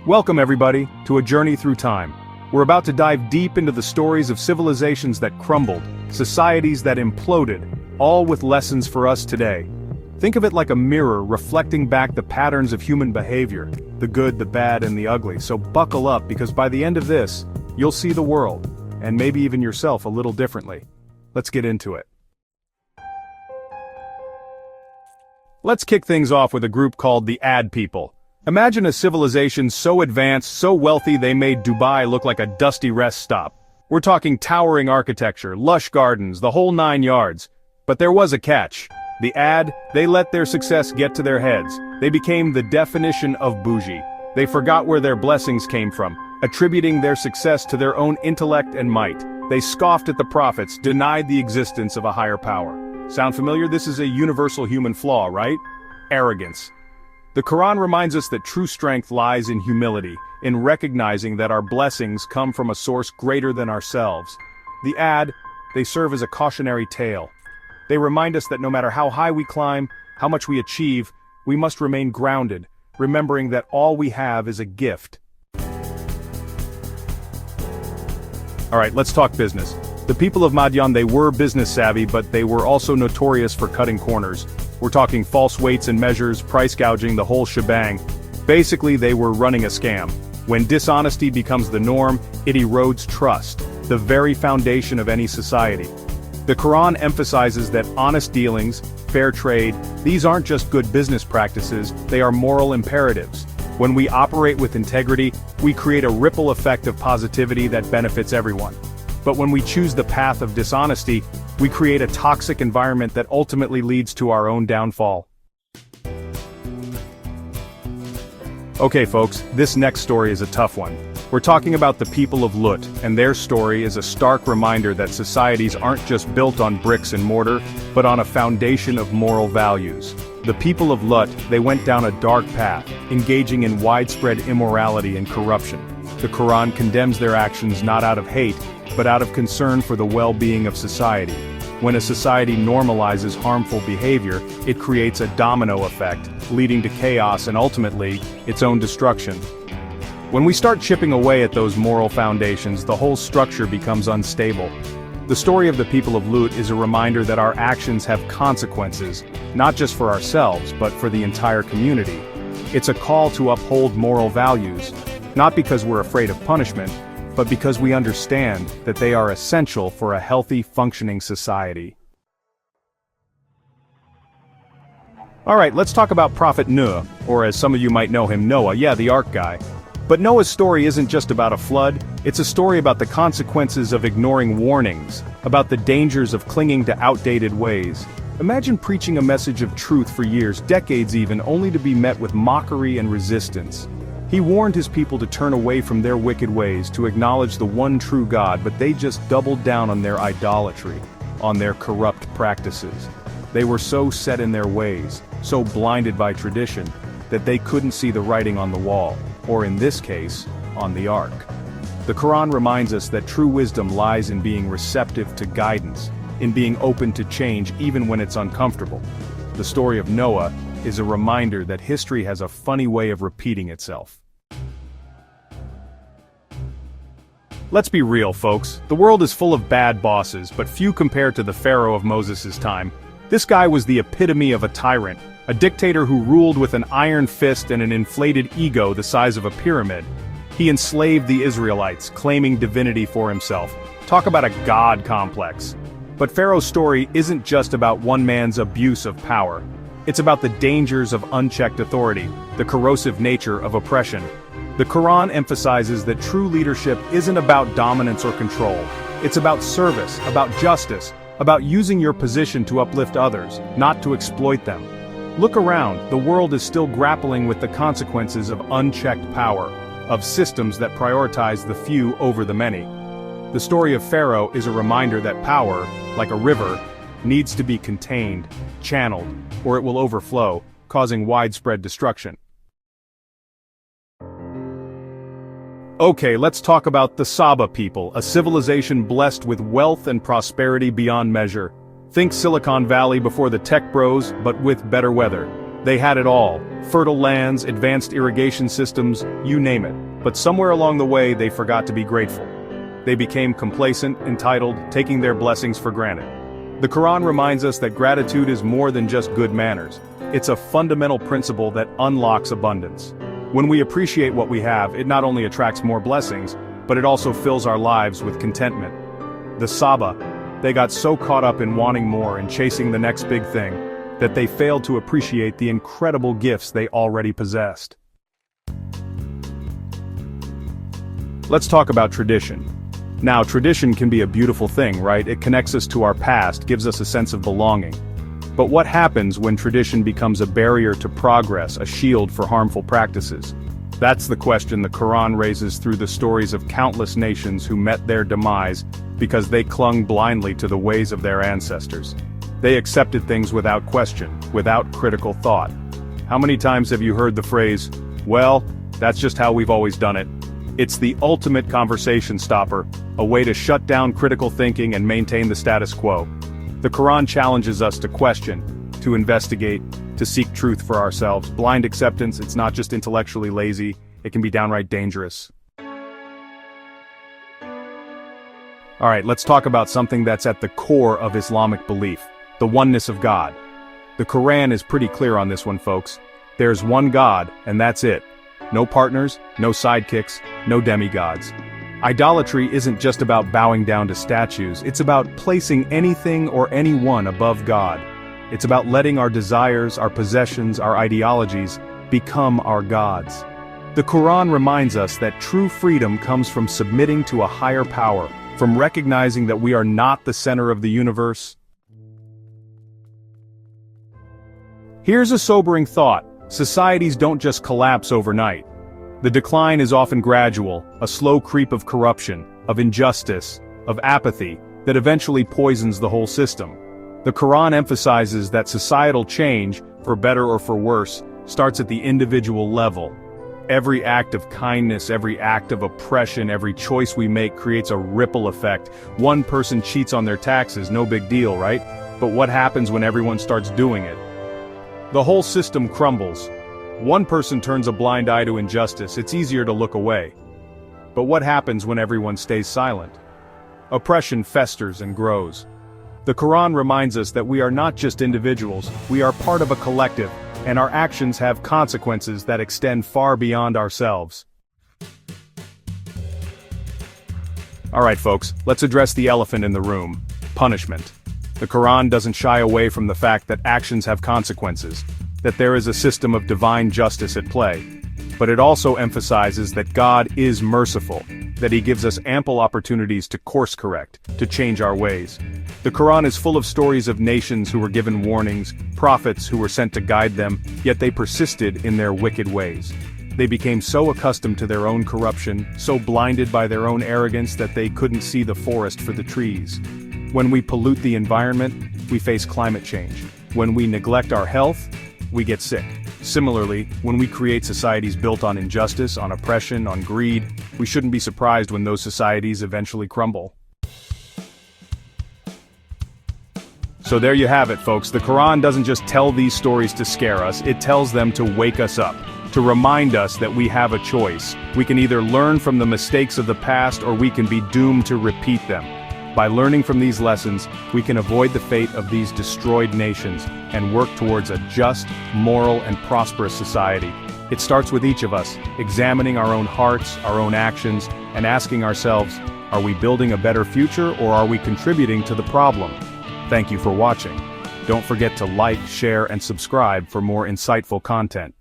Welcome everybody, to a journey through time. We're about to dive deep into the stories of civilizations that crumbled, societies that imploded, all with lessons for us today. Think of it like a mirror reflecting back the patterns of human behavior, the good, the bad, and the ugly. So buckle up, because by the end of this, you'll see the world, and maybe even yourself a little differently. Let's get into it. Let's kick things off with a group called the Ad People. Imagine a civilization so advanced, so wealthy they made Dubai look like a dusty rest stop. We're talking towering architecture, lush gardens, the whole 9 yards. But there was a catch. The Ad, they let their success get to their heads. They became the definition of bougie. They forgot where their blessings came from, attributing their success to their own intellect and might. They scoffed at the prophets, denied the existence of a higher power. Sound familiar? This is a universal human flaw, right? Arrogance. The Qur'an reminds us that true strength lies in humility, in recognizing that our blessings come from a source greater than ourselves. The Ad, they serve as a cautionary tale. They remind us that no matter how high we climb, how much we achieve, we must remain grounded, remembering that all we have is a gift. Alright, let's talk business. The people of Madian, they were business savvy, but they were also notorious for cutting corners. We're talking false weights and measures, price gouging, the whole shebang. Basically, they were running a scam. When dishonesty becomes the norm, it erodes trust, the very foundation of any society. The Quran emphasizes that honest dealings, fair trade, these aren't just good business practices, they are moral imperatives. When we operate with integrity, we create a ripple effect of positivity that benefits everyone. But when we choose the path of dishonesty, we create a toxic environment that ultimately leads to our own downfall. Okay folks, this next story is a tough one. We're talking about the people of Lut, and their story is a stark reminder that societies aren't just built on bricks and mortar, but on a foundation of moral values. The people of Lut, they went down a dark path, engaging in widespread immorality and corruption. The Quran condemns their actions not out of hate, but out of concern for the well-being of society. When a society normalizes harmful behavior, it creates a domino effect, leading to chaos and ultimately, its own destruction. When we start chipping away at those moral foundations, the whole structure becomes unstable. The story of the people of Lut is a reminder that our actions have consequences, not just for ourselves, but for the entire community. It's a call to uphold moral values, not because we're afraid of punishment, but because we understand that they are essential for a healthy, functioning society. Alright, let's talk about Prophet Nuh, or as some of you might know him, Noah, the Ark guy. But Noah's story isn't just about a flood, it's a story about the consequences of ignoring warnings, about the dangers of clinging to outdated ways. Imagine preaching a message of truth for years, decades even, only to be met with mockery and resistance. He warned his people to turn away from their wicked ways, to acknowledge the one true God, but they just doubled down on their idolatry, on their corrupt practices. They were so set in their ways, so blinded by tradition, that they couldn't see the writing on the wall, or in this case, on the ark. The Quran reminds us that true wisdom lies in being receptive to guidance, in being open to change even when it's uncomfortable. The story of Noah is a reminder that history has a funny way of repeating itself. Let's be real, folks. The world is full of bad bosses, but few compare to the Pharaoh of Moses' time. This guy was the epitome of a tyrant, a dictator who ruled with an iron fist and an inflated ego the size of a pyramid. He enslaved the Israelites, claiming divinity for himself. Talk about a god complex. But Pharaoh's story isn't just about one man's abuse of power. It's about the dangers of unchecked authority, the corrosive nature of oppression. The Quran emphasizes that true leadership isn't about dominance or control. It's about service, about justice, about using your position to uplift others, not to exploit them. Look around, the world is still grappling with the consequences of unchecked power, of systems that prioritize the few over the many. The story of Pharaoh is a reminder that power, like a river, needs to be contained, channeled, or it will overflow, causing widespread destruction. Okay, let's talk about the Saba people, a civilization blessed with wealth and prosperity beyond measure. Think Silicon Valley before the tech bros, but with better weather. They had it all: fertile lands, advanced irrigation systems, you name it. But somewhere along the way they forgot to be grateful. They became complacent, entitled, taking their blessings for granted. The Quran reminds us that gratitude is more than just good manners. It's a fundamental principle that unlocks abundance. When we appreciate what we have, it not only attracts more blessings, but it also fills our lives with contentment. The Saba, they got so caught up in wanting more and chasing the next big thing, that they failed to appreciate the incredible gifts they already possessed. Let's talk about tradition. Now, tradition can be a beautiful thing, right? It connects us to our past, gives us a sense of belonging. But what happens when tradition becomes a barrier to progress, a shield for harmful practices? That's the question the Quran raises through the stories of countless nations who met their demise because they clung blindly to the ways of their ancestors. They accepted things without question, without critical thought. How many times have you heard the phrase, "Well, that's just how we've always done it"? It's the ultimate conversation stopper, a way to shut down critical thinking and maintain the status quo. The Quran challenges us to question, to investigate, to seek truth for ourselves. Blind acceptance, it's not just intellectually lazy, it can be downright dangerous. Alright, let's talk about something that's at the core of Islamic belief, the oneness of God. The Quran is pretty clear on this one, folks. There's one God, and that's it. No partners, no sidekicks, no demigods. Idolatry isn't just about bowing down to statues, it's about placing anything or anyone above God. It's about letting our desires, our possessions, our ideologies become our gods. The Quran reminds us that true freedom comes from submitting to a higher power, from recognizing that we are not the center of the universe. Here's a sobering thought: societies don't just collapse overnight. The decline is often gradual, a slow creep of corruption, of injustice, of apathy, that eventually poisons the whole system. The Quran emphasizes that societal change, for better or for worse, starts at the individual level. Every act of kindness, every act of oppression, every choice we make creates a ripple effect. One person cheats on their taxes, no big deal, right? But what happens when everyone starts doing it? The whole system crumbles. One person turns a blind eye to injustice, it's easier to look away. But what happens when everyone stays silent? Oppression festers and grows. The Quran reminds us that we are not just individuals, we are part of a collective, and our actions have consequences that extend far beyond ourselves. Alright folks, let's address the elephant in the room: punishment. The Quran doesn't shy away from the fact that actions have consequences, that there is a system of divine justice at play. But it also emphasizes that God is merciful, that He gives us ample opportunities to course correct, to change our ways. The Quran is full of stories of nations who were given warnings, prophets who were sent to guide them, yet they persisted in their wicked ways. They became so accustomed to their own corruption, so blinded by their own arrogance that they couldn't see the forest for the trees. When we pollute the environment, we face climate change. When we neglect our health, we get sick. Similarly, when we create societies built on injustice, on oppression, on greed, we shouldn't be surprised when those societies eventually crumble. So there you have it, folks. The Quran doesn't just tell these stories to scare us, it tells them to wake us up, to remind us that we have a choice. We can either learn from the mistakes of the past or we can be doomed to repeat them. By learning from these lessons, we can avoid the fate of these destroyed nations and work towards a just, moral, and prosperous society. It starts with each of us, examining our own hearts, our own actions, and asking ourselves, are we building a better future or are we contributing to the problem? Thank you for watching. Don't forget to like, share, and subscribe for more insightful content.